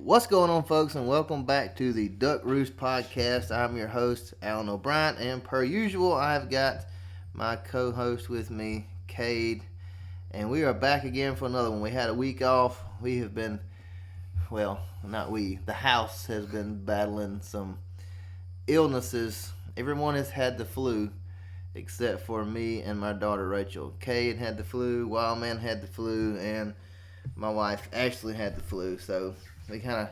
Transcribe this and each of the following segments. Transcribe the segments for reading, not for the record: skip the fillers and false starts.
What's going on, folks, and welcome back to the Duck Roost Podcast. I'm your host, Alan O'Brien, and per usual, I've got my co-host with me, Cade, and we are back again for another one. We had a week off. We have been, well, not we, the house has been battling some illnesses. Everyone has had the flu except for me and my daughter, Rachel. Cade had the flu, Wildman had the flu, and my wife, Ashley, had the flu, so we kind of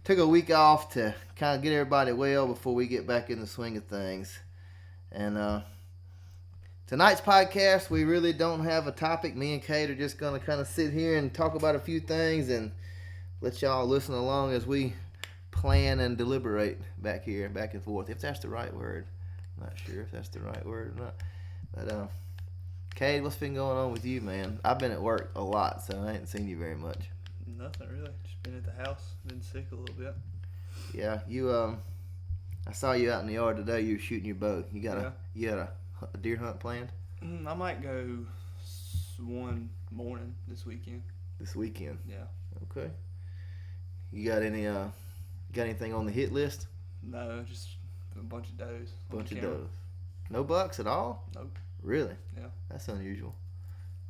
took a week off to kind of get everybody well before we get back in the swing of things. And tonight's podcast, we really don't have a topic. Me and Cade are just going to kind of sit here and talk about a few things and let y'all listen along as we plan and deliberate back here, back and forth, if that's the right word. I'm not sure if that's the right word or not. But, Cade, what's been going on with you, man? I've been at work a lot, so I ain't seen you very much. Nothing really. Just been at the house. Been sick a little bit. Yeah, you I saw you out in the yard today. You were shooting your bow. You got a deer hunt planned? I might go one morning this weekend. This weekend. Yeah. Okay. You got anything on the hit list? No, just a bunch of does. Bunch of does. No bucks at all? Nope. Really? Yeah. That's unusual.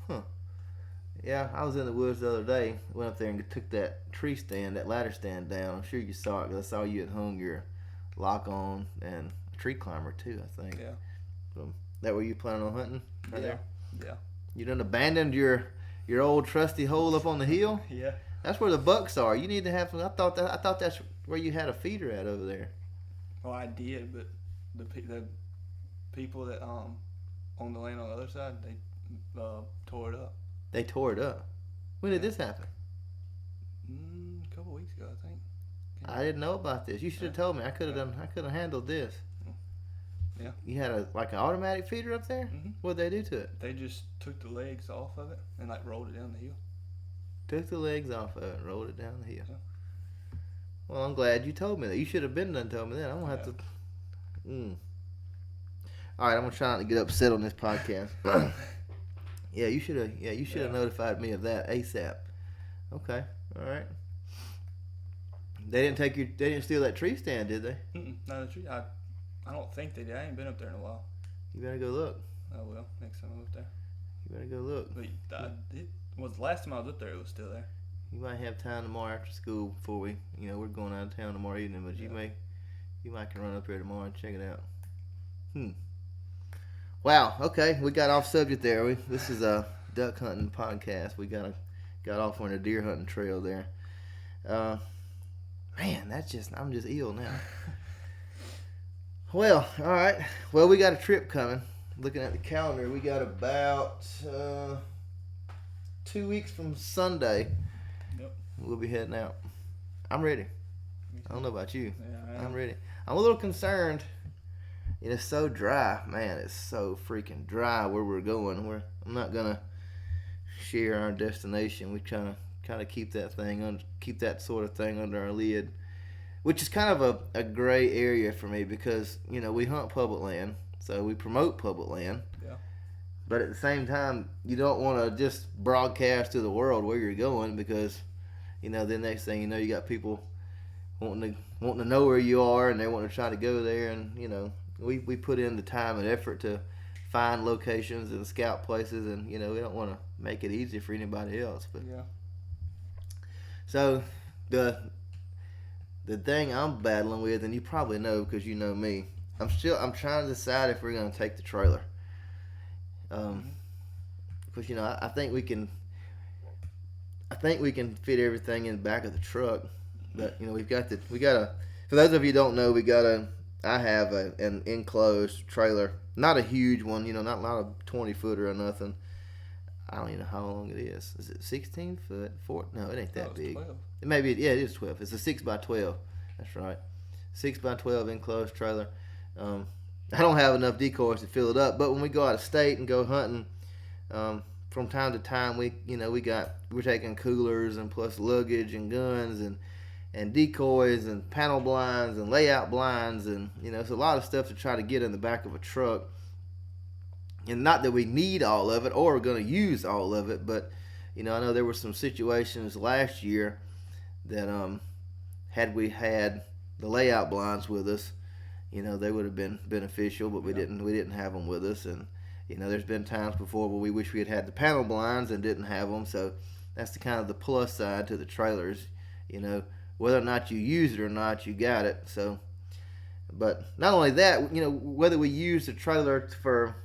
Huh. Yeah, I was in the woods the other day. Went up there and took that tree stand, that ladder stand down. I'm sure you saw it because I saw you had hung your lock on and a tree climber too, I think. Yeah. So, that where you planning on hunting? Right there? Yeah. You done abandoned your old trusty hole up on the hill? Yeah. That's where the bucks are. You need to have. I thought that's where you had a feeder at over there. Well, I did, but the people that own the land on the other side, they tore it up. They tore it up. When did this happen? A couple weeks ago, I think. I didn't know about this. You should have told me. I could have handled this. Yeah. You had an automatic feeder up there? Mm-hmm. What'd they do to it? They just took the legs off of it and rolled it down the hill. Took the legs off of it and rolled it down the hill. Yeah. Well, I'm glad you told me that. You should have been done told me that. I'm gonna have to. All right, I'm gonna try not to get upset on this podcast. Yeah, you should have. Yeah, you should have notified me of that ASAP. Okay, all right. They didn't steal that tree stand, did they? No, the tree. I don't think they did. I ain't been up there in a while. You better go look. Oh well, next time I'm up there. You better go look. But the last time I was up there, it was still there. You might have time tomorrow after school before we're going out of town tomorrow evening, but you might can run up here tomorrow and check it out. Wow. Okay, we got off subject there. This is a duck hunting podcast. We got off on a deer hunting trail there. Man, I'm just ill now. Well, all right. Well, we got a trip coming. Looking at the calendar, we got about 2 weeks from Sunday. Yep. We'll be heading out. I'm ready. I don't know about you. Yeah, I'm ready. I'm a little concerned. It's so dry, man. It's so freaking dry where we're going. I'm not gonna share our destination. We kind of keep that sort of thing under our lid, which is kind of a gray area for me because we hunt public land, so we promote public land. Yeah. But at the same time, you don't want to just broadcast to the world where you're going because the next thing you know, you got people wanting to know where you are and they want to try to go there, and we put in the time and effort to find locations and scout places, and we don't want to make it easy for anybody else. But yeah. So the thing I'm battling with, and you probably know because you know me, I'm trying to decide if we're gonna take the trailer. Because I think we can fit everything in the back of the truck, but we got for those of you who don't know, I have an enclosed trailer, not a huge one, not a 20-footer or nothing. I don't even know how long it is. Is it 16 foot? No, it ain't that big. 12. It is 12. It's a 6x12. That's right. 6x12 enclosed trailer. I don't have enough decoys to fill it up, but when we go out of state and go hunting, from time to time we're taking coolers and plus luggage and guns and decoys and panel blinds and layout blinds, and it's a lot of stuff to try to get in the back of a truck. And not that we need all of it or are going to use all of it, but I know there were some situations last year that had we had the layout blinds with us, they would have been beneficial, but we didn't have them with us. And there's been times before where we wish we had the panel blinds and didn't have them. So that's the kind of the plus side to the trailers. Whether or not you use it or not, you got it. So, but not only that, whether we use the trailer for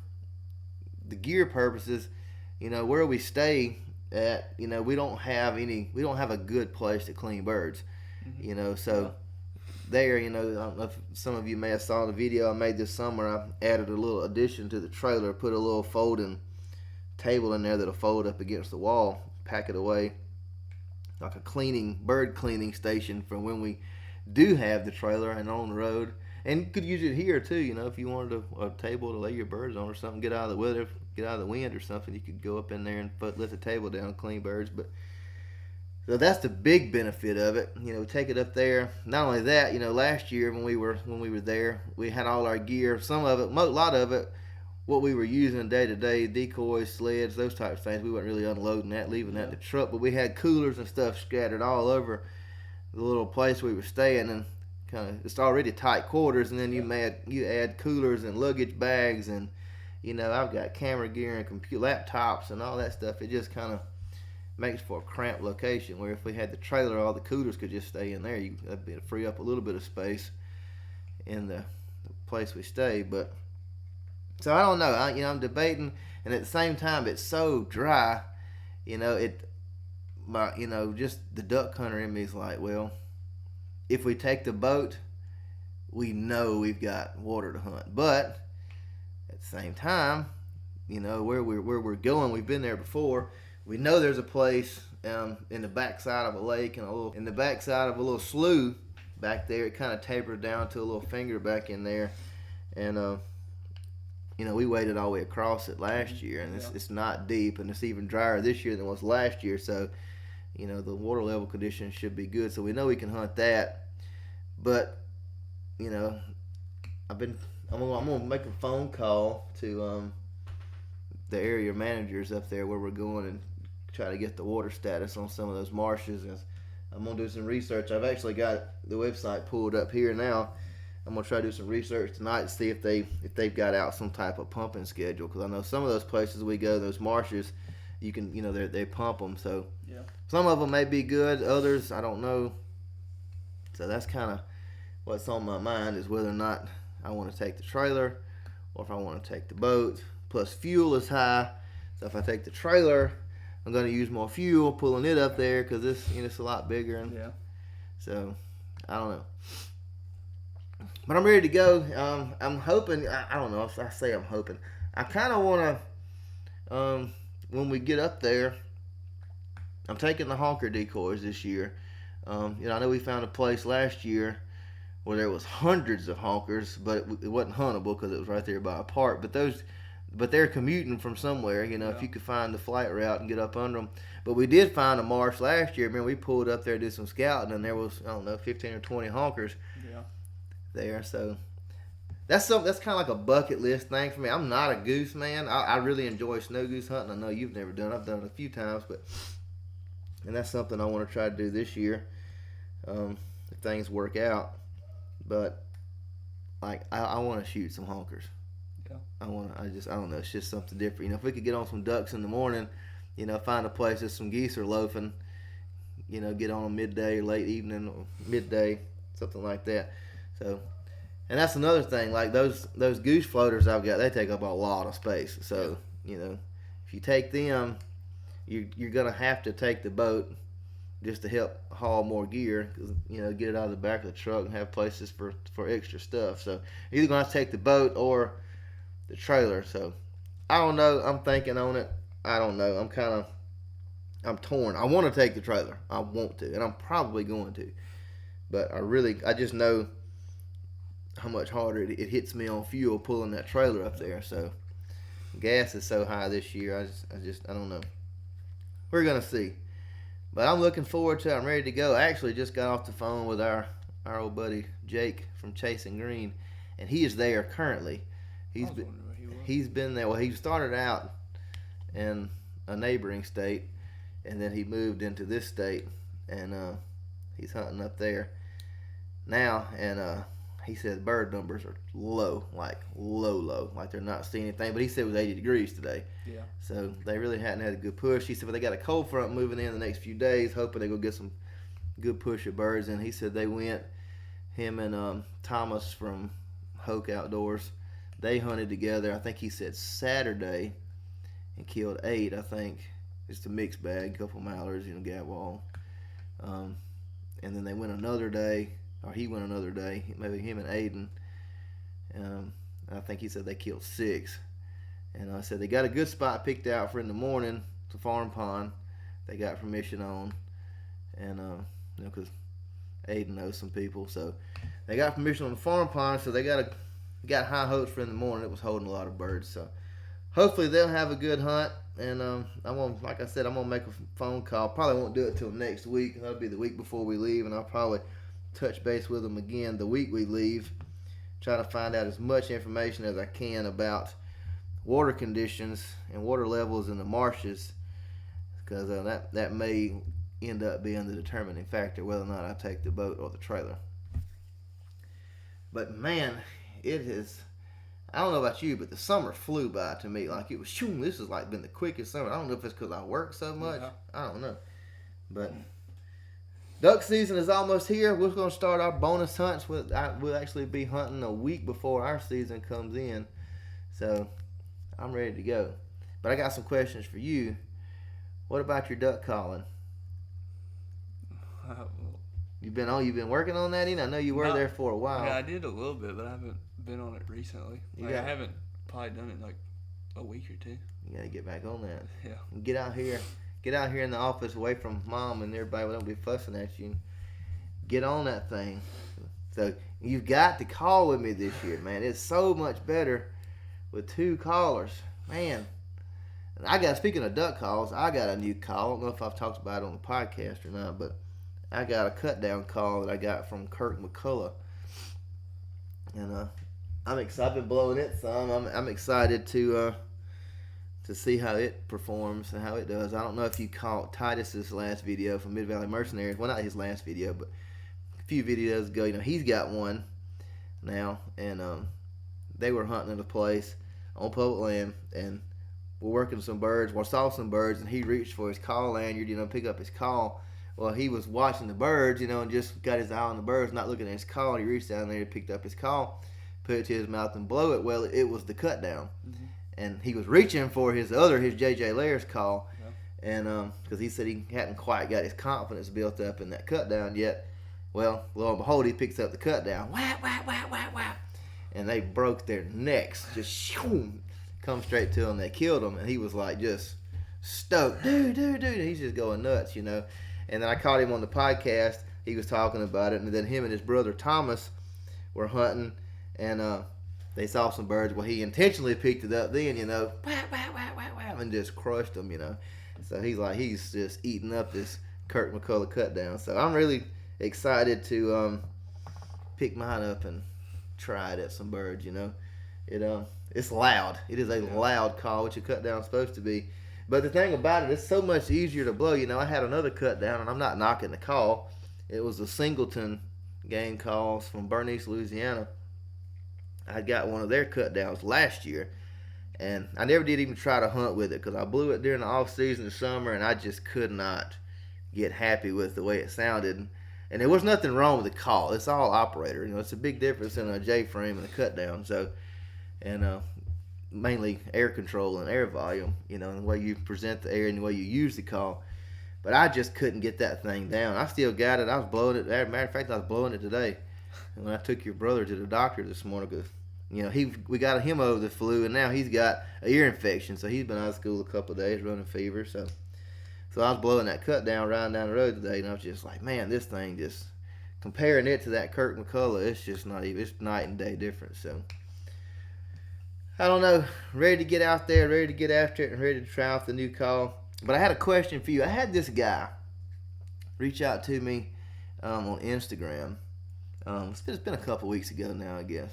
the gear purposes, where we stay at, we don't have a good place to clean birds. So there, I don't know if some of you may have saw the video I made this summer. I added a little addition to the trailer, put a little folding table in there that'll fold up against the wall, pack it away, like a bird cleaning station for when we do have the trailer and on the road. And you could use it here too, if you wanted a table to lay your birds on or something, get out of the weather, get out of the wind or something, you could go up in there and let the table down and clean birds. But so that's the big benefit of it. Take it up there. Not only that, last year when we were there, we had all our gear. Some of it, a lot of it, what we were using day to day, decoys, sleds, those types of things. We weren't really unloading that, leaving that in the truck. But we had coolers and stuff scattered all over the little place we were staying, and it's already tight quarters. And then you add coolers and luggage bags, and I've got camera gear and laptops and all that stuff. It just kind of makes for a cramped location, where if we had the trailer, all the coolers could just stay in there. That'd free up a little bit of space in the place we stay. But so I don't know. I'm debating, and at the same time, it's so dry. Just the duck hunter in me is like, well, if we take the boat, we know we've got water to hunt. But at the same time, where we're going, we've been there before. We know there's a place in the backside of a lake and in the backside of a little slough back there. It kind of tapered down to a little finger back in there, and we waded all the way across it last year, and it's not deep, and it's even drier this year than it was last year. So, the water level conditions should be good. So we know we can hunt that. But I'm gonna make a phone call to the area managers up there where we're going and try to get the water status on some of those marshes. And I'm gonna do some research. I've actually got the website pulled up here now. I'm gonna try to do some research tonight to see if they've got out some type of pumping schedule, because I know some of those places we go, those marshes, you can they pump them. So some of them may be good, others I don't know. So that's kind of what's on my mind, is whether or not I want to take the trailer or if I want to take the boat. Plus fuel is high, so if I take the trailer, I'm going to use more fuel pulling it up there, because it's a lot bigger. And so I don't know, but I'm ready to go. I'm hoping, I don't know if I say I'm hoping, I kind of want to, when we get up there, I'm taking the honker decoys this year. I know we found a place last year where there was hundreds of honkers, but it wasn't huntable because it was right there by a park. But they're commuting from somewhere, if you could find the flight route and get up under them. But we did find a marsh last year. We pulled up there, did some scouting, and there was, 15 or 20 honkers there. So that's kind of like a bucket list thing for me. I'm not a goose man. I really enjoy snow goose hunting. I know you've never done it. I've done it a few times, and that's something I want to try to do this year, if things work out. But I want to shoot some honkers. I don't know. It's just something different. If we could get on some ducks in the morning, find a place that some geese are loafing, get on them midday or late evening or midday, something like that. So, and that's another thing. Like those goose floaters I've got, they take up a lot of space. So, if you take them, you're gonna have to take the boat just to help haul more gear, cause, get it out of the back of the truck and have places for extra stuff. So you're either gonna have to take the boat or the trailer. So I don't know. I'm thinking on it. I don't know. I'm torn. I want to take the trailer. I want to, and I'm probably going to. But I just know how much harder it hits me on fuel pulling that trailer up there. So gas is so high this year. I don't know. We're gonna see. But I'm looking forward to it. I'm ready to go. I actually just got off the phone with our old buddy Jake from Chasing Green, and he is there currently. He's been there. Well, he started out in a neighboring state, and then he moved into this state, and he's hunting up there. now, and he said bird numbers are low, like low, like they're not seeing anything. But he said it was 80 degrees today. Yeah. So they really hadn't had a good push. He said, but they got a cold front moving in the next few days, hoping they're going to get some good push of birds. And he said they went, him and Thomas from Hoke Outdoors, they hunted together. I think he said Saturday and killed 8, I think. It's a mixed bag, a couple mallards, gadwall. And then they went another day, or he went another day, maybe him and Aiden. I think he said they killed 6. And I said they got a good spot picked out for in the morning. It's a farm pond. They got permission on, and because Aiden knows some people, so they got permission on the farm pond. So they got high hopes for in the morning. It was holding a lot of birds. So hopefully they'll have a good hunt. And like I said, I'm gonna make a phone call. Probably won't do it till next week. That'll be the week before we leave, and I'll probably touch base with them again the week we leave. Try to find out as much information as I can about water conditions and water levels in the marshes, because that may end up being the determining factor whether or not I take the boat or the trailer. But man, it is. I don't know about you, but the summer flew by to me. Like it was, shoo, this has like been the quickest summer. I don't know if it's because I work so much. Yeah. I don't know. But duck season is almost here. We're going to start our bonus hunts. We'll actually be hunting a week before our season comes in. So I'm ready to go. But I got some questions for you. What about your duck calling? You've been working on that, I know you were there for a while. Yeah, I did a little bit, but I haven't been on it recently. I haven't probably done it like a week or 2. You gotta get back on that. Yeah. Get out here in the office away from mom and everybody. Don't be fussing at you. Get on that thing. So you've got to call with me this year, man. It's so much better with 2 callers, man. And speaking of duck calls, I got a new call. I don't know if I've talked about it on the podcast or not, but I got a cut down call that I got from Kirk McCullough, and I'm excited. I've been blowing it some. I'm excited to see how it performs and how it does. I don't know if you caught Titus's last video from Mid Valley Mercenaries. Well, not his last video, but a few videos ago. He's got one now, and they were hunting at a place on public land, and we're working some birds. Well, I saw some birds, and he reached for his call lanyard, pick up his call. Well, he was watching the birds, and just got his eye on the birds, not looking at his call. He reached down there and picked up his call, put it to his mouth and blow it. Well, it was the cut down. Mm-hmm. And he was reaching for his J.J. Lair's call. Yeah. And because he said he hadn't quite got his confidence built up in that cut down yet. Well, lo and behold, he picks up the cut down. Whap, whap, whap, whap, whap. And they broke their necks. Just shoom, come straight to him. They killed him. And he was like just stoked. Dude. He's just going nuts, And then I caught him on the podcast. He was talking about it. And then him and his brother Thomas were hunting. And they saw some birds. Well, he intentionally picked it up then, and just crushed them, So he's just eating up this Kirk McCullough cut down. So I'm really excited to pick mine up and try it at some birds, It's loud. It is a loud call, which a cut down is supposed to be. But the thing about it, it's so much easier to blow. I had another cut down, and I'm not knocking the call. It was the Singleton game calls from Bernice, Louisiana. I got one of their cut downs last year, and I never did even try to hunt with it because I blew it during the off season of summer, and I just could not get happy with the way it sounded. And there was nothing wrong with the call. It's all operator. It's a big difference in a J-frame and a cut down. So, and mainly air control and air volume, and the way you present the air and the way you use the call. But I just couldn't get that thing down. I still got it. I was blowing it. As a matter of fact, I was blowing it today. And when I took your brother to the doctor this morning, because we got him over the flu, and now he's got an ear infection, so he's been out of school a couple of days running fever. So I was blowing that cut down riding down the road today, and I was just like, man, this thing just comparing it to that Kirk McCullough, it's just not even. It's night and day difference. So I don't know. Ready to get out there, ready to get after it, and ready to try out the new call. But I had a question for you. I had this guy reach out to me on Instagram. It's been a couple weeks ago now, I guess.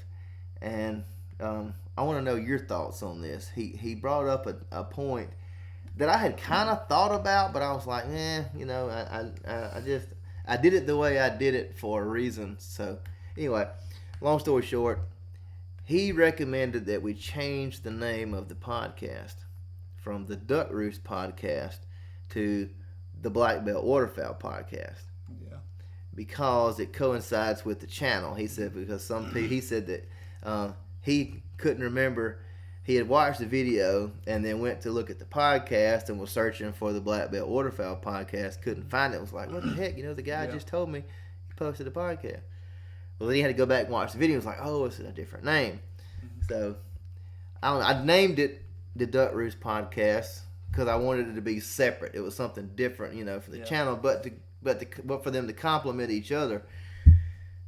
And I want to know your thoughts on this. He brought up a point that I had kind of thought about, but I was like, I I did it the way I did it for a reason. So anyway, long story short, he recommended that we change the name of the podcast from the Duck Roost Podcast to the Black Belt Waterfowl Podcast. Yeah. Because it coincides with the channel. He said because some people, he said that he couldn't remember. He had watched the video and then went to look at the podcast and was searching for the Black Belt Waterfowl Podcast. Couldn't find it. Was like, what the heck? The guy just told me he posted a podcast. Well, then he had to go back and watch the video. He was like, oh, it's a different name. So I don't know. I named it the Duck Roost Podcast because I wanted it to be separate. It was something different, for the channel, but for them to complement each other.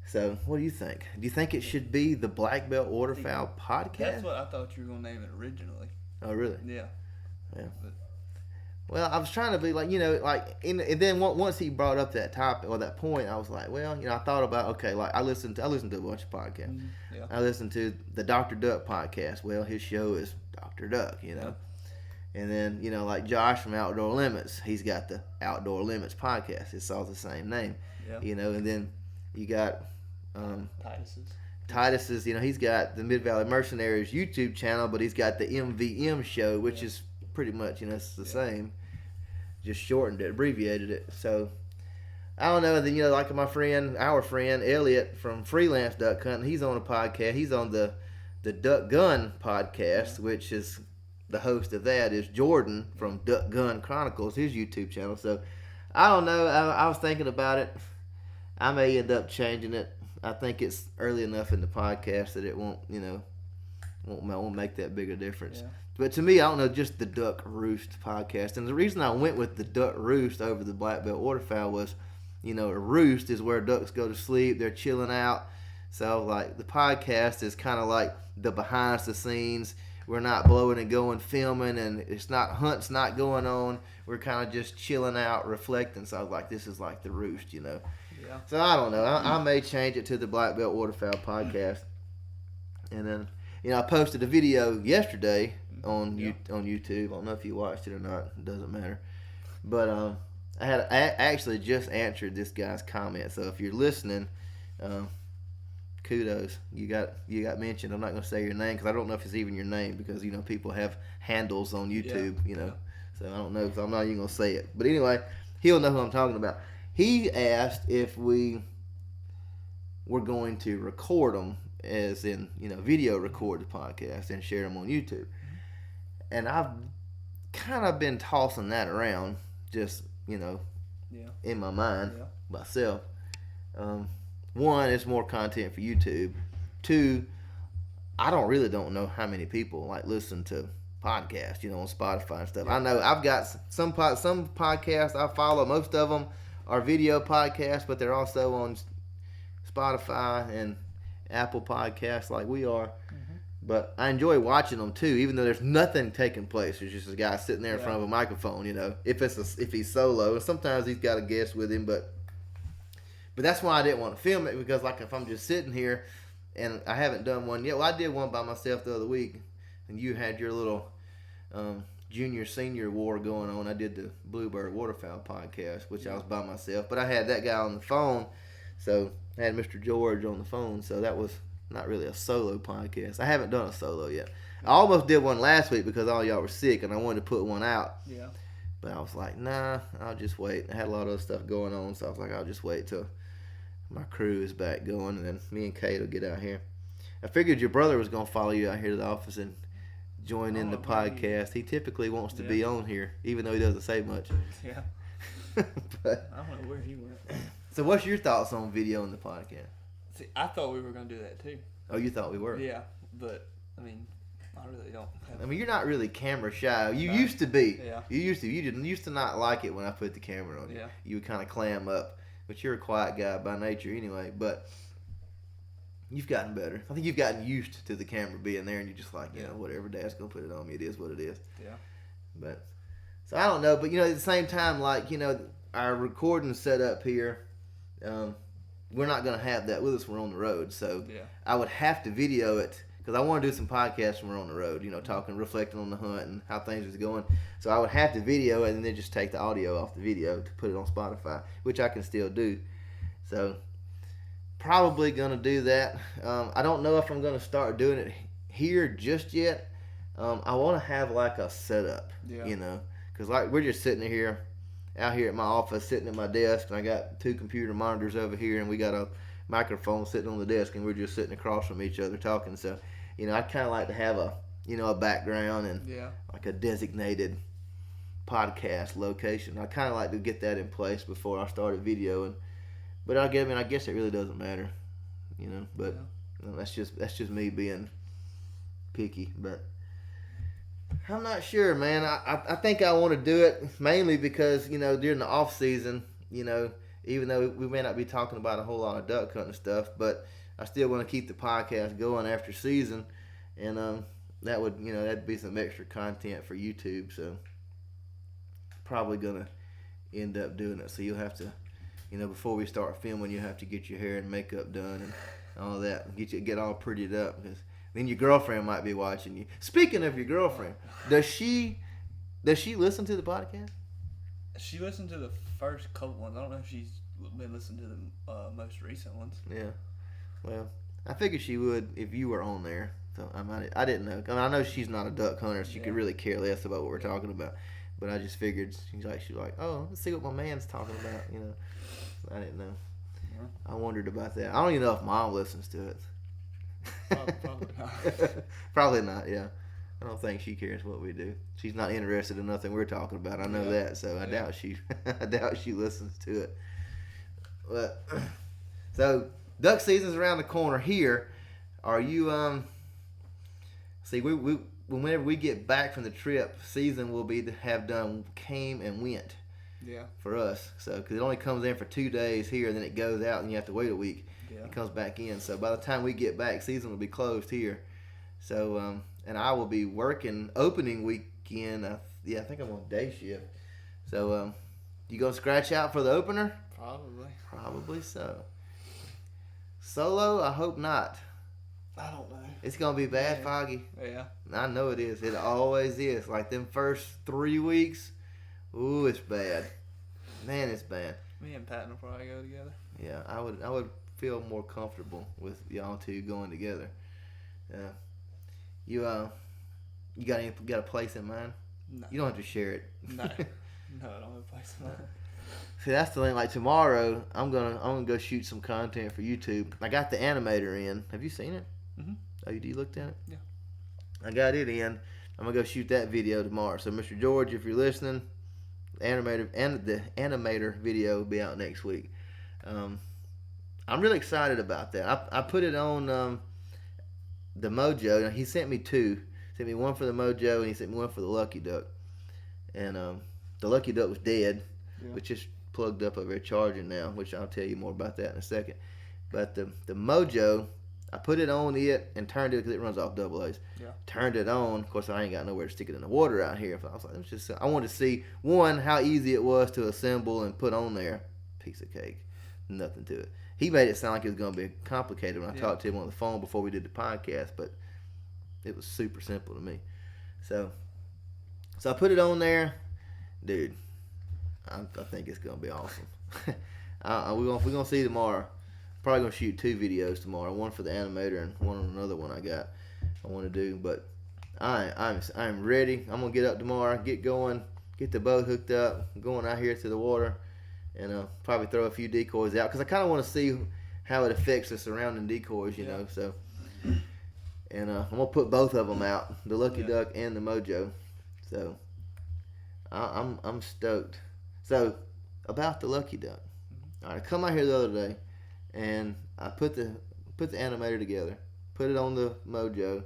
So, what do you think? Do you think it should be the Black Belt Waterfowl Podcast? That's what I thought you were going to name it originally. Oh, really? Yeah. But, well, I was trying to be like, and then once he brought up that topic or that point, I was like, well, I thought about, okay, like I listened to a bunch of podcasts. Yeah. I listened to the Dr. Duck podcast. Well, his show is Dr. Duck, Yeah. And then, like Josh from Outdoor Limits, he's got the Outdoor Limits podcast. It's all the same name, Yeah. And then you got Titus's. He's got the Mid-Valley Mercenaries YouTube channel, but he's got the MVM show, which is pretty much, it's the same. Just shortened it, abbreviated it. So, I don't know. Then, like our friend, Elliot from Freelance Duck Hunting, he's on a podcast. He's on the Duck Gun podcast, which is the host of that is Jordan from Duck Gun Chronicles, his YouTube channel. So, I don't know. I was thinking about it. I may end up changing it. I think it's early enough in the podcast that it won't make that big a difference. Yeah. But to me, I don't know, just the Duck Roost podcast. And the reason I went with the Duck Roost over the Black Belt Waterfowl was, a roost is where ducks go to sleep. They're chilling out. So, like, the podcast is kind of like the behind the scenes. We're not blowing and going filming, and hunt's not going on. We're kind of just chilling out, reflecting. So I was like, this is like the roost, Yeah. So I don't know. I may change it to the Black Belt Waterfowl Podcast. And then, I posted a video yesterday on YouTube. I don't know if you watched it or not. It doesn't matter. But I actually just answered this guy's comment. So if you're listening, kudos. You got mentioned. I'm not going to say your name because I don't know if it's even your name because people have handles on YouTube. So I don't know. So I'm not even going to say it. But anyway, he'll know who I'm talking about. He asked if we were going to record them, as in, video record the podcast and share them on YouTube. And I've kind of been tossing that around, just, in my mind, myself. One, it's more content for YouTube. Two, I don't know how many people listen to podcasts, on Spotify and stuff. I know I've got some podcasts I follow. Most of them are video podcasts, but they're also on Spotify and Apple Podcasts like we are. But I enjoy watching them too, even though there's nothing taking place. There's just a guy sitting there in front of a microphone, if he's solo. And sometimes he's got a guest with him, but that's why I didn't want to film it, because if I'm just sitting here and I haven't done one yet. Well, I did one by myself the other week, and you had your little junior-senior war going on. I did the Bluebird Waterfowl podcast, which I was by myself. But I had that guy on the phone, so I had Mr. George on the phone, so that was not really a solo podcast. I haven't done a solo yet. I almost did one last week because all y'all were sick, and I wanted to put one out. Yeah. But I was like, nah, I'll just wait. I had a lot of other stuff going on, so I was like, I'll just wait till my crew is back going, and then me and Cade will get out here. I figured your brother was going to follow you out here to the office and join in the podcast. He typically wants to be on here, even though he doesn't say much. Yeah. But, I don't know where he went. So what's your thoughts on video and the podcast? See, I thought we were going to do that too. Oh, you thought we were? Yeah, but, I really don't have you're not really camera shy. You used to be. Yeah. You used to. You didn't used to not like it when I put the camera on you. Yeah. You would kind of clam up. But you're a quiet guy by nature anyway. But you've gotten better. I think you've gotten used to the camera being there, and you're just like, whatever, Dad's going to put it on me. It is what it is. Yeah. But, so I don't know. But, at the same time, our recording setup here, we're not going to have that with us. We're on the road. So I would have to video it because I want to do some podcasts when we're on the road, talking, reflecting on the hunt and how things was going. So I would have to video it and then just take the audio off the video to put it on Spotify, which I can still do. So probably going to do that. I don't know if I'm going to start doing it here just yet. I want to have like a setup, because like we're just sitting here out here at my office, sitting at my desk, and I got 2 computer monitors over here, and we got a microphone sitting on the desk, and we're just sitting across from each other talking. So, I'd kind of like to have a background and like a designated podcast location. I kind of like to get that in place before I started videoing. But I guess it really doesn't matter, But that's just me being picky. But I'm not sure, man. I think I want to do it mainly because during the off season, even though we may not be talking about a whole lot of duck hunting stuff, but I still want to keep the podcast going after season, and that would that'd be some extra content for YouTube. So probably gonna end up doing it. So you'll have to. Before we start filming, you have to get your hair and makeup done and all that. Get all prettied up, because then your girlfriend might be watching you. Speaking of your girlfriend, does she listen to the podcast? She listened to the first couple ones. I don't know if she's been listening to the most recent ones. Yeah. Well, I figured she would if you were on there. So I didn't know. I know she's not a duck hunter, so she could really care less about what we're talking about. But I just figured she's like, oh, let's see what my man's talking about. I didn't know. Yeah. I wondered about that. I don't even know if Mom listens to it. Probably not. Probably not. Yeah. I don't think she cares what we do. She's not interested in nothing we're talking about. I know that. So I doubt she listens to it. But so duck season's around the corner here. Are you see we whenever we get back from the trip, season will be to have done came and went. Yeah. For us, so because it only comes in for 2 days here, and then it goes out, and you have to wait a week. Yeah. It comes back in. So by the time we get back, season will be closed here. So and I will be working opening weekend. I think I'm on day shift. So you gonna scratch out for the opener? Probably so. Solo? I hope not. I don't know. It's gonna be bad, foggy. Yeah. I know it is. It always is. Like them first 3 weeks. Ooh, it's bad. Man, it's bad. Me and Patton will probably go together. Yeah, I would feel more comfortable with y'all 2 going together. Yeah. You got a place in mind? No. You don't have to share it. No. No, I don't have a place in mind. See, that's the thing. Like tomorrow, I'm gonna go shoot some content for YouTube. I got the animator in. Have you seen it? Mm-hmm. Oh, you looked at it? Yeah. I got it in. I'm gonna go shoot that video tomorrow. So, Mr. George, if you're listening, the animator video will be out next week. I'm really excited about that. I put it on the Mojo. He sent me 2. He sent me one for the Mojo, and he sent me one for the Lucky Duck. And the Lucky Duck was dead, which is plugged up over there charging now, which I'll tell you more about that in a second. But the Mojo, I put it on it and turned it because it runs off AA's. Yeah. Turned it on. Of course, I ain't got nowhere to stick it in the water out here. I was like, I wanted to see, one, how easy it was to assemble and put on there. Piece of cake. Nothing to it. He made it sound like it was going to be complicated when I talked to him on the phone before we did the podcast, but it was super simple to me. So I put it on there. Dude, I think it's going to be awesome. We're going to see tomorrow. Probably going to shoot 2 videos tomorrow. One for the animator and one on another one I want to do. But I'm ready. I'm going to get up tomorrow, get going, get the boat hooked up, going out here to the water, and probably throw a few decoys out because I kind of want to see how it affects the surrounding decoys, you know. So, and I'm going to put both of them out, the Lucky Duck and the Mojo. So I'm stoked. So about the Lucky Duck. All right, I come out here the other day, and I put the animator together, put it on the Mojo,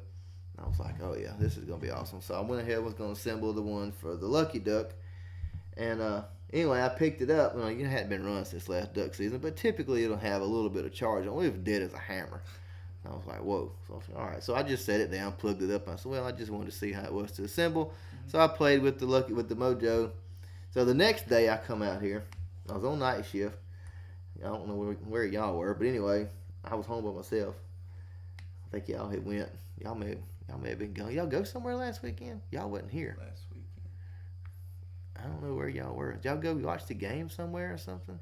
and I was like, oh yeah, this is gonna be awesome. So I went ahead and was gonna assemble the one for the Lucky Duck, and anyway, I picked it up. It hadn't been run since last duck season, but typically it'll have a little bit of charge on it. It was dead as a hammer. And I was like, whoa. So I was like, all right. So I just set it down, plugged it up. And I said, well, I just wanted to see how it was to assemble. Mm-hmm. So I played with the Mojo. So the next day I come out here. I was on night shift. I don't know where y'all were, but anyway, I was home by myself. I think y'all had went. Y'all may have been going. Y'all go somewhere last weekend? Y'all wasn't here. Last weekend. I don't know where y'all were. Did y'all go watch the game somewhere or something?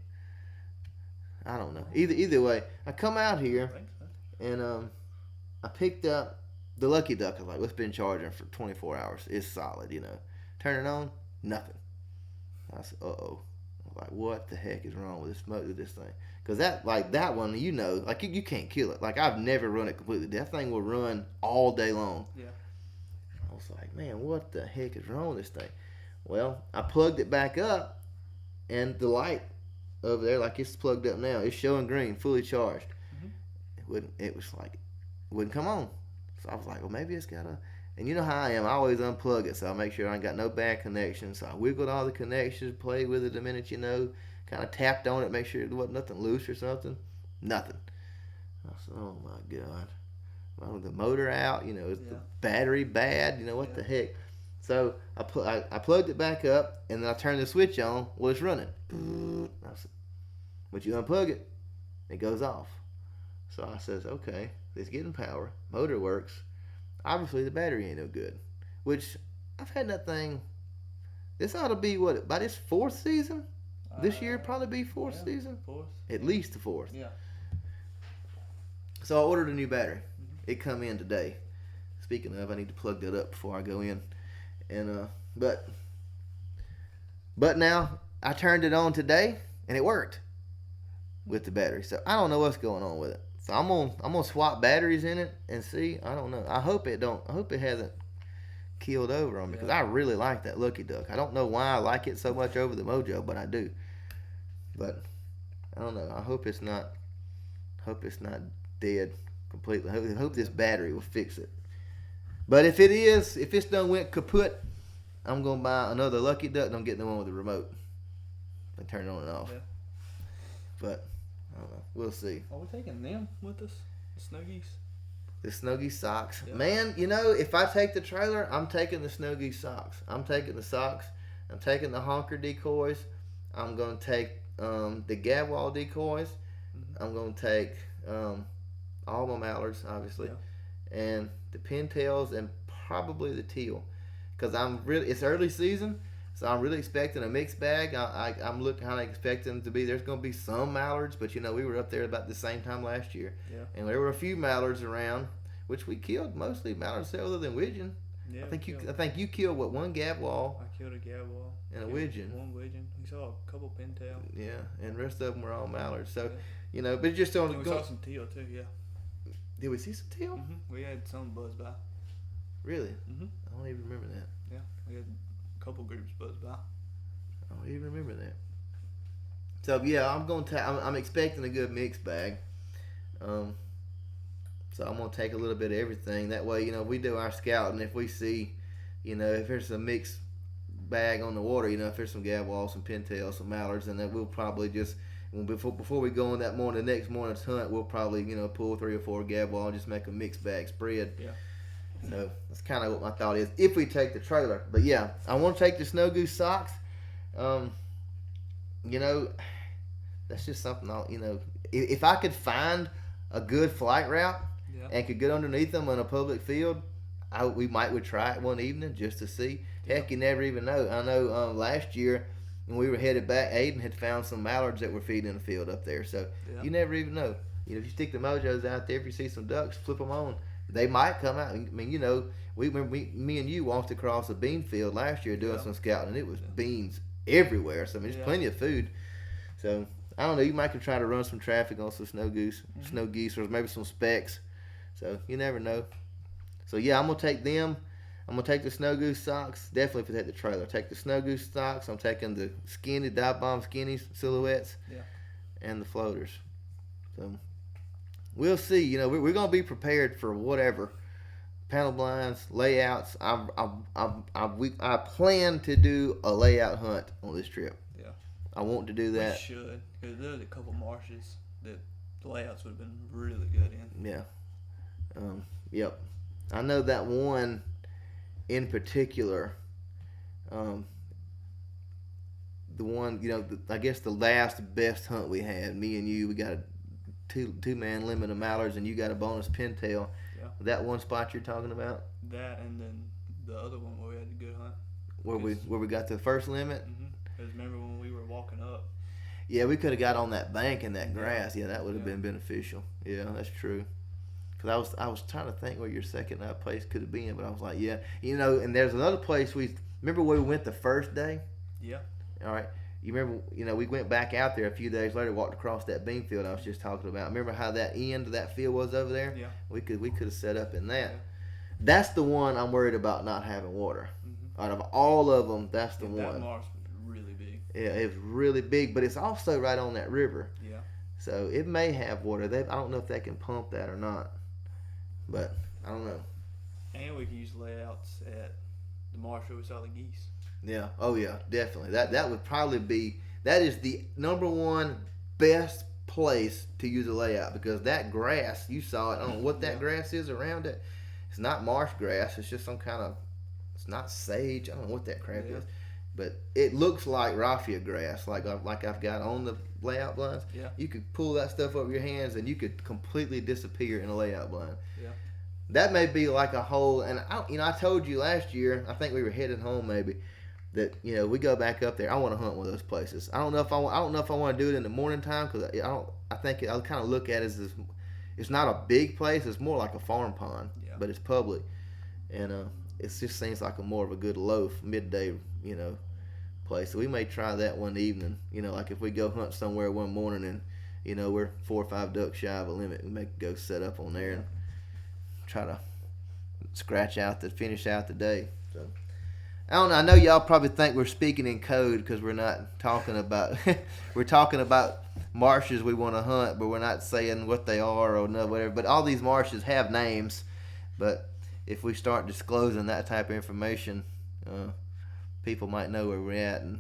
I don't know. Either way, I come out here I think so. and I picked up the Lucky Duck. I was like, what's been charging for 24 hours? It's solid, you know. Turn it on, nothing. I said, uh-oh. I was like, what the heck is wrong with this thing? Because that one, you know, like you can't kill it. Like I've never run it completely. That thing will run all day long. Yeah. I was like, man, what the heck is wrong with this thing? Well, I plugged it back up, and the light over there, like it's plugged up now, it's showing green, fully charged. Mm-hmm. It wouldn't come on. So I was like, well, maybe it's got a, and you know how I am, I always unplug it, so I make sure I ain't got no bad connections. So I wiggled all the connections, played with it a minute, you know, kind of tapped on it, make sure there wasn't nothing loose or something. Nothing. I said, oh my God. Well, the motor out, you know, is the battery bad, you know, what the heck. So I plugged it back up, and then I turned the switch on. Well, it's running. I said, but you unplug it, it goes off. So I says, okay, it's getting power. Motor works. Obviously, the battery ain't no good. Which, I've had that thing, this ought to be, what, about its fourth season? This year probably be fourth season? Fourth. At least the fourth. Yeah. So I ordered a new battery. It come in today. Speaking of, I need to plug that up before I go in. And but now I turned it on today and it worked with the battery. So I don't know what's going on with it. So I'm gonna swap batteries in it and see. I don't know. I hope it hasn't killed over on me because I really like that Lucky Duck. I don't know why I like it so much over the Mojo, but I do. But I don't know. I hope it's not dead completely. I hope this battery will fix it. But if it's done went kaput, I'm gonna buy another Lucky Duck and I'm getting the one with the remote and turn it on and off. Yeah. But I don't know. We'll see. Are we taking them with us? The Snuggies? The Snuggie socks. Yeah. Man, you know, if I take the trailer, I'm taking the Snuggie socks. I'm taking the socks. I'm taking the honker decoys. I'm gonna take the gadwall decoys. Mm-hmm. I'm gonna take all my mallards, obviously, and the pintails and probably the teal, because it's early season, so I'm really expecting a mixed bag. I'm looking kind of expecting to be there's going to be some mallards, but you know we were up there about the same time last year, and there were a few mallards around, which we killed mostly mallards other than widgeon. Yeah, I think you killed one gadwall. I killed a gadwall and a widgeon. One widgeon. We saw a couple pintail. Yeah, and the rest of them were all mallards. So you know, but just on. We saw some teal too. Yeah. Did we see some teal? Mm-hmm. We had some buzz by. Really? Mm-hmm. I don't even remember that. Yeah, we had a couple groups buzz by. I don't even remember that. So yeah, I'm expecting a good mixed bag. So I'm gonna take a little bit of everything. That way, you know, we do our scouting. If we see, you know, if there's a mixed bag on the water, you know, if there's some gadwalls, some pintails, some mallards, and then we'll probably just before we go on that morning, the next morning's hunt, we'll probably, you know, pull 3 or 4 gadwall and just make a mixed bag spread. Yeah. So that's kind of what my thought is if we take the trailer. But yeah, I want to take the Snow Goose socks. You know, that's just something you know, if I could find a good flight route and could get underneath them on a public field, we would try it one evening just to see. Heck, you never even know. I know last year when we were headed back, Aiden had found some mallards that were feeding in the field up there. So you never even know. You know, if you stick the mojos out there, if you see some ducks, flip them on. They might come out. I mean, you know, me and you walked across a bean field last year doing some scouting, and it was beans everywhere. So I mean, there's plenty of food. So I don't know. You might could try to run some traffic on some snow geese, or maybe some specks. So you never know. So yeah, I'm gonna take them. I'm gonna take the Snow Goose socks. Definitely if I take the trailer, take the Snow Goose socks. I'm taking the dive bomb skinny silhouettes, and the floaters. So we'll see. You know, we're gonna be prepared for whatever panel blinds, layouts. I plan to do a layout hunt on this trip. Yeah, I want to do that. We should, because there's a couple marshes that the layouts would have been really good in. Yeah. Yep. I know that one in particular. The one, you know, I guess the last best hunt we had, me and you, we got a two-man limit of mallards, and you got a bonus pintail. Yeah. That one spot you're talking about? That and then the other one where we had a good hunt. Where we got to the first limit? Because remember when we were walking up? Yeah, we could have got on that bank in that grass. Yeah, that would have been beneficial. Yeah, that's true. Because I was trying to think where your second place could have been, but I was like, yeah. And there's another place remember where we went the first day? Yeah. All right. You remember, we went back out there a few days later, walked across that bean field I was just talking about. Remember how that end of that field was over there? Yeah. We could have set up in that. Yeah. That's the one I'm worried about not having water. Out of all of them, that's the one. That marsh was really big. Yeah, it was really big, but it's also right on that river. Yeah. So it may have water. I don't know if they can pump that or not, but I don't know. And we can use layouts at the marsh where we saw the geese. Yeah. Oh yeah, definitely. That would probably be. That is the number one best place to use a layout, because that grass, you saw it. I don't know what that grass is around it. It's not marsh grass. It's just some kind of. It's not sage. I don't know what that crap is, but it looks like raffia grass, like I've got on the layout blinds. Yeah. You could pull that stuff over your hands, and you could completely disappear in a layout blind. Yeah. That may be like a whole. And I told you last year. I think we were headed home maybe. That we go back up there. I want to hunt one of those places. I don't know if I want to do it in the morning time, because I think I'll kind of look at it as this. It's not a big place. It's more like a farm pond, but it's public, and it just seems like more of a good loaf midday, place. So we may try that one evening. Like if we go hunt somewhere one morning and we're 4 or 5 ducks shy of a limit, we may go set up on there and try to finish out the day. So. I don't know. I know y'all probably think we're speaking in code because we're not talking about we're talking about marshes we want to hunt, but we're not saying what they are or whatever. But all these marshes have names. But if we start disclosing that type of information, people might know where we're at, and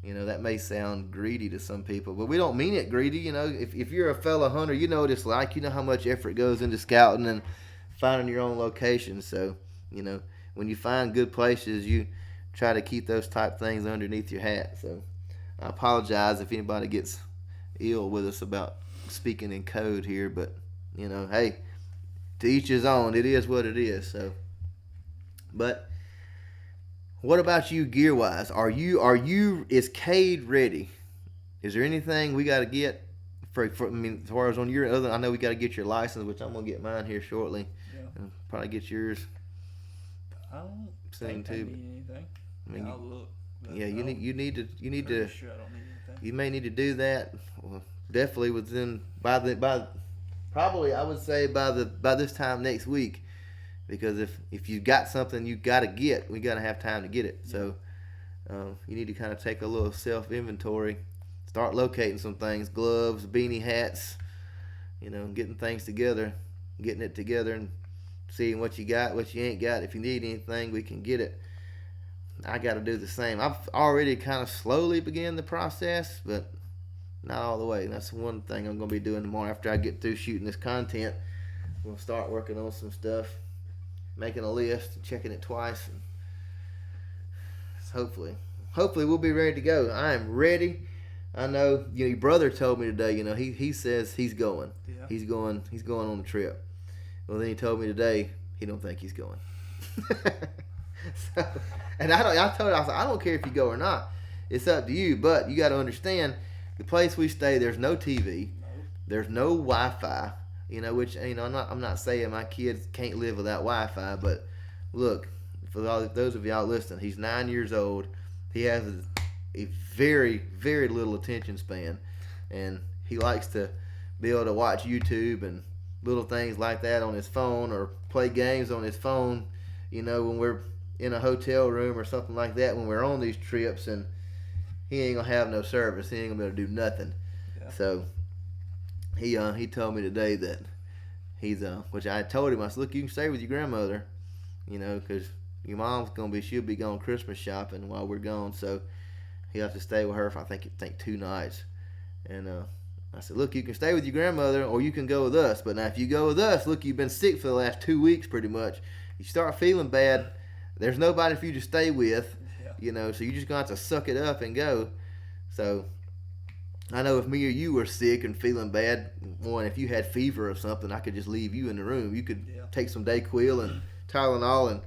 that may sound greedy to some people, but we don't mean it greedy. If you're a fellow hunter, you know what it's like. You know how much effort goes into scouting and finding your own location. So when you find good places, you try to keep those type things underneath your hat. So I apologize if anybody gets ill with us about speaking in code here, but hey, to each his own. It is what it is. So, but what about you gear wise? Is Cade ready? Is there anything we got to get for as far as on your other? I know we got to get your license, which I'm gonna get mine here shortly. Yeah. And probably get yours. I don't think I need anything. I'll look. Yeah, you need to. Sure I don't need anything. You may need to do that. Well, definitely probably I would say by this time next week, because if you got something you got to get, we got to have time to get it. So you need to kind of take a little self inventory, start locating some things, gloves, beanie hats, getting things together, getting it together, and seeing what you got, what you ain't got. If you need anything, we can get it. I got to do the same. I've already kind of slowly began the process, but not all the way. That's one thing I'm going to be doing tomorrow after I get through shooting this content. We'll start working on some stuff, making a list, checking it twice, and hopefully we'll be ready to go. I am ready. I know your brother told me today. He says he's going. Yeah. He's going on the trip. Well, then he told me today he don't think he's going. So, and I told him, I said, I don't care if you go or not. It's up to you. But you got to understand, the place we stay, there's no TV, there's no Wi-Fi. Which I'm not saying my kids can't live without Wi-Fi, but look, for those of y'all listening, he's 9 years old. He has a very, very little attention span, and he likes to be able to watch YouTube and little things like that on his phone, or play games on his phone, when we're in a hotel room or something like that, when we're on these trips, and he ain't gonna have no service. He ain't gonna be able to do nothing. Yeah. So he told me today that he's which I told him, I said, look, you can stay with your grandmother, because your mom's she'll be gone Christmas shopping while we're gone, so he'll have to stay with her for I think 2 nights. And I said, look, you can stay with your grandmother, or you can go with us. But now if you go with us, look, you've been sick for the last 2 weeks pretty much. You start feeling bad, there's nobody for you to stay with, so you're just going to have to suck it up and go. So I know if me or you were sick and feeling bad, one, if you had fever or something, I could just leave you in the room. You could take some Dayquil and Tylenol and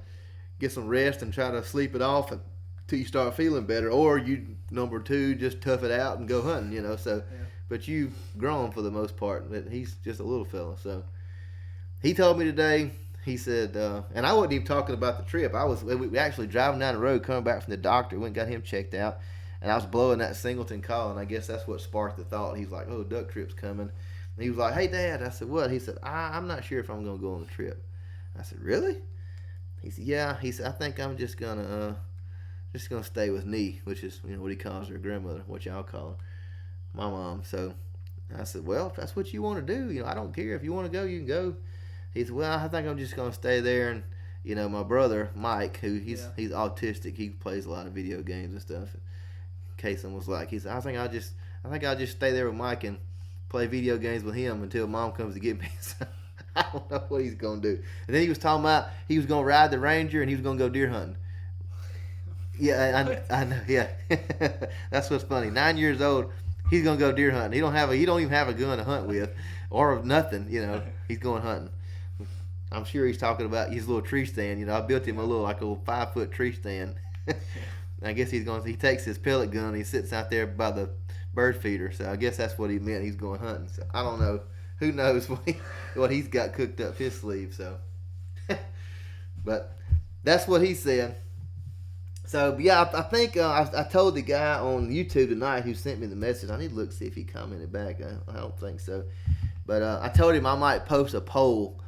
get some rest and try to sleep it off until you start feeling better. Or you, number two, just tough it out and go hunting, you know. So, but you've grown for the most part. He's just a little fella. So he told me today. He said, and I wasn't even talking about the trip. We actually driving down the road, coming back from the doctor. Went and got him checked out, and I was blowing that Singleton call, and I guess that's what sparked the thought. He's like, "Oh, duck trip's coming." And he was like, "Hey, Dad." I said, "What?" He said, "I'm not sure if I'm gonna go on the trip." I said, "Really?" He said, "Yeah." He said, "I think I'm just gonna stay with Nee," which is what he calls her grandmother, what y'all call her, my mom. So I said, "Well, if that's what you want to do, I don't care. If you want to go, you can go." He said, "Well, I think I'm just gonna stay there." And my brother Mike, who he's autistic, he plays a lot of video games and stuff. And Kason was like, he said, I think I'll just stay there with Mike and play video games with him until Mom comes to get me." So I don't know what he's gonna do. And then he was talking about he was gonna ride the Ranger and he was gonna go deer hunting. Yeah, I know. Yeah, that's what's funny. 9 years old, he's gonna go deer hunting. He don't even have a gun to hunt with, or nothing. He's going hunting. I'm sure he's talking about his little tree stand. I built him a little 5-foot tree stand. I guess he takes his pellet gun and he sits out there by the bird feeder. So I guess that's what he meant. He's going hunting. So I don't know. Who knows what he's got cooked up his sleeve. So, but that's what he said. So yeah, I think I told the guy on YouTube tonight who sent me the message. I need to look see if he commented back. I don't think so. But I told him I might post a poll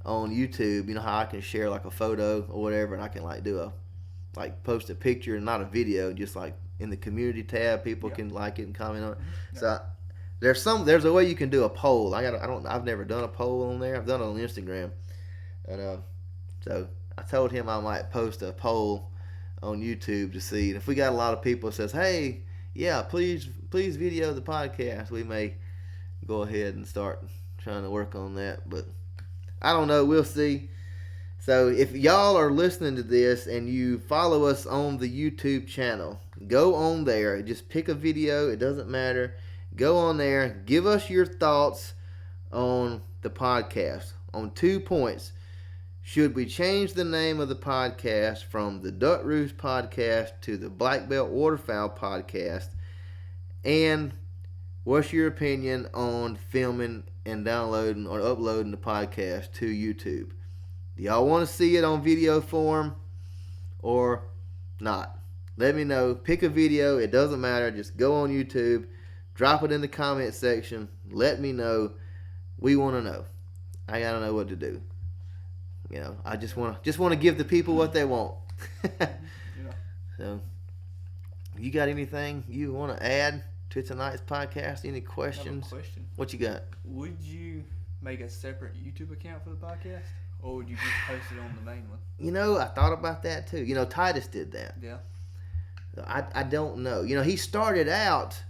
on YouTube, how I can share a photo or whatever, and I can do post a picture and not a video, just in the community tab, people can like it and comment on it. So there's a way you can do a poll. I've never done a poll on there. I've done it on Instagram, and so I told him I might post a poll on YouTube to see. And if we got a lot of people that says, "Hey, yeah, please video the podcast," we may go ahead and start trying to work on that, but I don't know. We'll see. So if y'all are listening to this and you follow us on the YouTube channel, go on there. Just pick a video. It doesn't matter. Go on there. Give us your thoughts on the podcast on 2 points. Should we change the name of the podcast from the Duck Roost Podcast to the Black Belt Waterfowl Podcast? And what's your opinion on filming and downloading or uploading the podcast to YouTube? Do y'all want to see it on video form or not? Let me know. Pick a video. It doesn't matter. Just go on YouTube. Drop it in the comment section. Let me know. We want to know. I gotta know what to do. I just want to give the people what they want. So, you got anything you want to add to tonight's podcast? Any questions? I have a question. What you got? Would you make a separate YouTube account for the podcast, or would you just post it on the main one? I thought about that too. Titus did that. Yeah. I don't know. He started out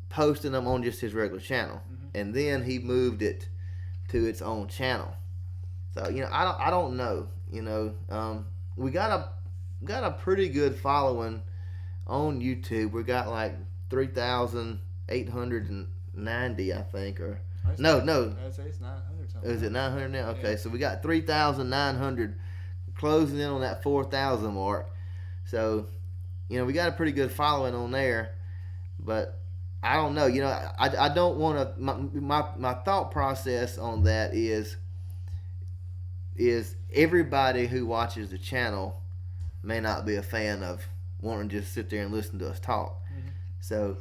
posting them on just his regular channel, and then he moved it to its own channel. So I don't know. We got a pretty good following on YouTube. We got 3,890, I think, or no. I'd say it's 900 something. Is it 900 now? Okay, Yeah. so we got 3,900, closing in on that 4,000 mark. So, we got a pretty good following on there, but I don't know. I don't want to. My thought process on that is everybody who watches the channel may not be a fan of wanting to just sit there and listen to us talk. So,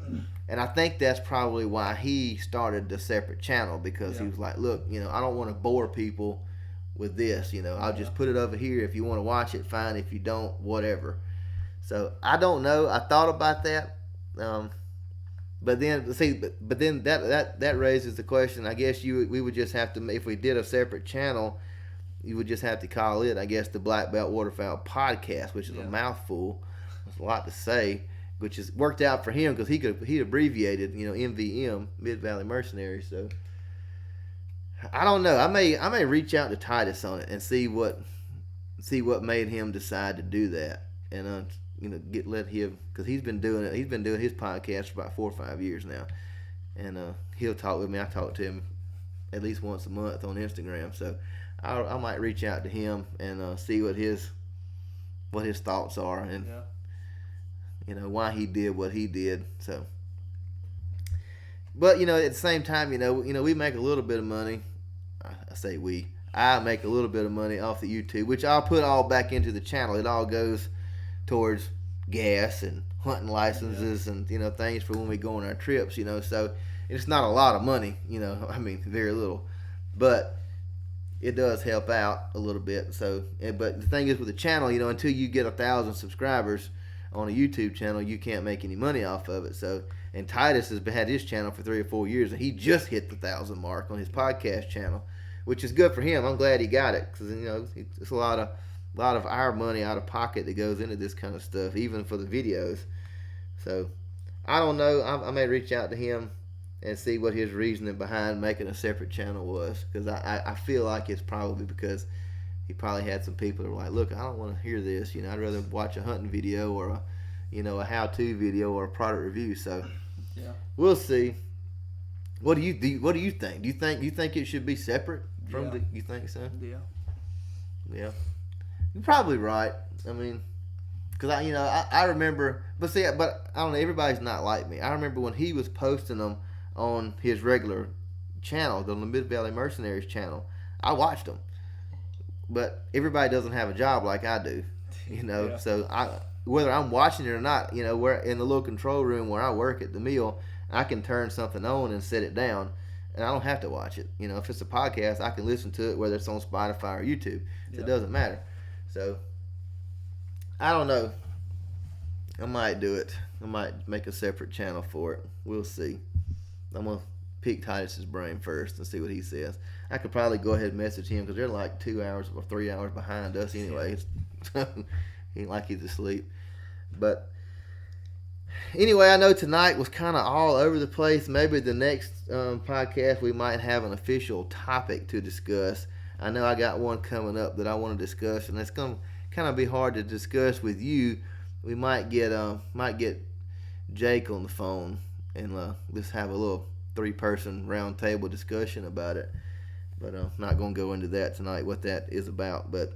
and I think that's probably why he started the separate channel, because he was like, look, I don't want to bore people with this. I'll just put it over here. If you want to watch it, fine. If you don't, whatever. So I don't know. I thought about that. But then that raises the question. I guess we would just have to, if we did a separate channel, you would just have to call it, I guess, the Black Belt Waterfowl Podcast, which is a mouthful. It's a lot to say, which has worked out for him because he abbreviated, MVM, Mid Valley Mercenaries. So I don't know. I may reach out to Titus on it and see what made him decide to do that, and let him, because he's been doing it. He's been doing his podcast for about 4 or 5 years now. and he'll talk with me. I talk to him at least once a month on Instagram, so I might reach out to him and see what his thoughts are, and why he did what he did. So, but at the same time, we make a little bit of money. I say we. I make a little bit of money off the YouTube, which I'll put all back into the channel. It all goes towards gas and hunting licenses and things for when we go on our trips. So it's not a lot of money. I mean, very little, but it does help out a little bit. So, but the thing is with the channel, until you get 1,000 subscribers on a YouTube channel, you can't make any money off of it. So, and Titus has had his channel for 3 or 4 years, and he just hit the 1,000 mark on his podcast channel, which is good for him. I'm glad he got it, because it's a lot of our money out of pocket that goes into this kind of stuff, even for the videos. So, I don't know. I may reach out to him and see what his reasoning behind making a separate channel was, because I feel like it's probably because he probably had some people that were like, look, I don't want to hear this. I'd rather watch a hunting video or a how-to video or a product review. So we'll see. What do you think? Do you think it should be separate from the? You think so? Yeah. You're probably right. I mean, because I remember, but I don't know. Everybody's not like me. I remember when he was posting them on his regular channel, the Mid Valley Mercenaries channel. I watched them, but everybody doesn't have a job like I do, So whether I'm watching it or not, we're in the little control room where I work at the mill. I can turn something on and set it down, and I don't have to watch it. If it's a podcast, I can listen to it whether it's on Spotify or YouTube. So it doesn't matter. So I don't know. I might do it. I might make a separate channel for it. We'll see. I'm going to pick Titus's brain first and see what he says. I could probably go ahead and message him because they're like 2 hours or 3 hours behind us anyway. He ain't like he's asleep. But anyway, I know tonight was kind of all over the place. Maybe the next podcast we might have an official topic to discuss. I know I got one coming up that I want to discuss, and it's going to kind of be hard to discuss with you. We might get Jake on the phone and let's have a little 3-person round table discussion about it. But I'm not going to go into that tonight, what that is about. But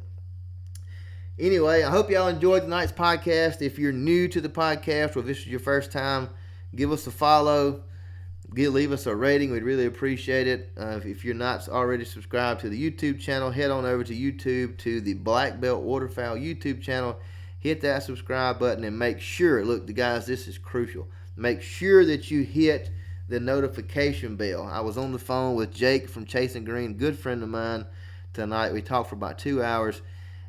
anyway, I hope y'all enjoyed tonight's podcast. If you're new to the podcast or if this is your first time, give us a follow. Leave us a rating. We'd really appreciate it. If you're not already subscribed to the YouTube channel, head on over to YouTube to the Black Belt Waterfowl YouTube channel. Hit that subscribe button and make sure, look, guys, this is crucial. Make sure that you hit the notification bell. I was on the phone with Jake from Chasing Green, good friend of mine, tonight. We talked for about 2 hours,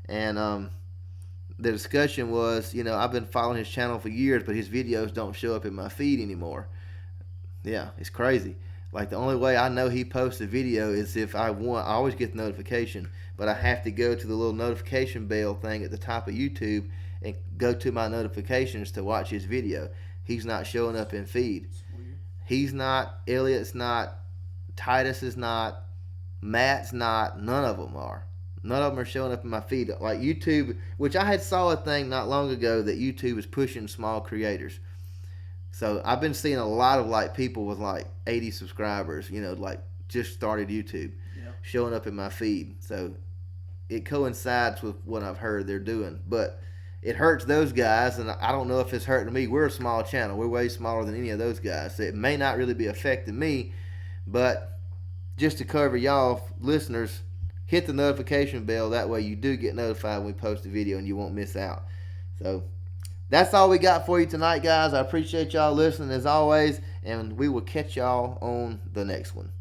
and the discussion was, I've been following his channel for years, but his videos don't show up in my feed anymore. Yeah, it's crazy. Like, the only way I know he posts a video is if I always get the notification, but I have to go to the little notification bell thing at the top of YouTube and go to my notifications to watch his video. He's not showing up in feed. He's not, Elliot's not, Titus is not, Matt's not, none of them are. None of them are showing up in my feed. Like YouTube, which I had saw a thing not long ago that YouTube is pushing small creators. So I've been seeing a lot of people with 80 subscribers, just started YouTube, showing up in my feed. So it coincides with what I've heard they're doing. But it hurts those guys, and I don't know if it's hurting me. We're a small channel. We're way smaller than any of those guys. So it may not really be affecting me, but just to cover y'all listeners, hit the notification bell. That way you do get notified when we post a video and you won't miss out. So that's all we got for you tonight, guys. I appreciate y'all listening as always, and we will catch y'all on the next one.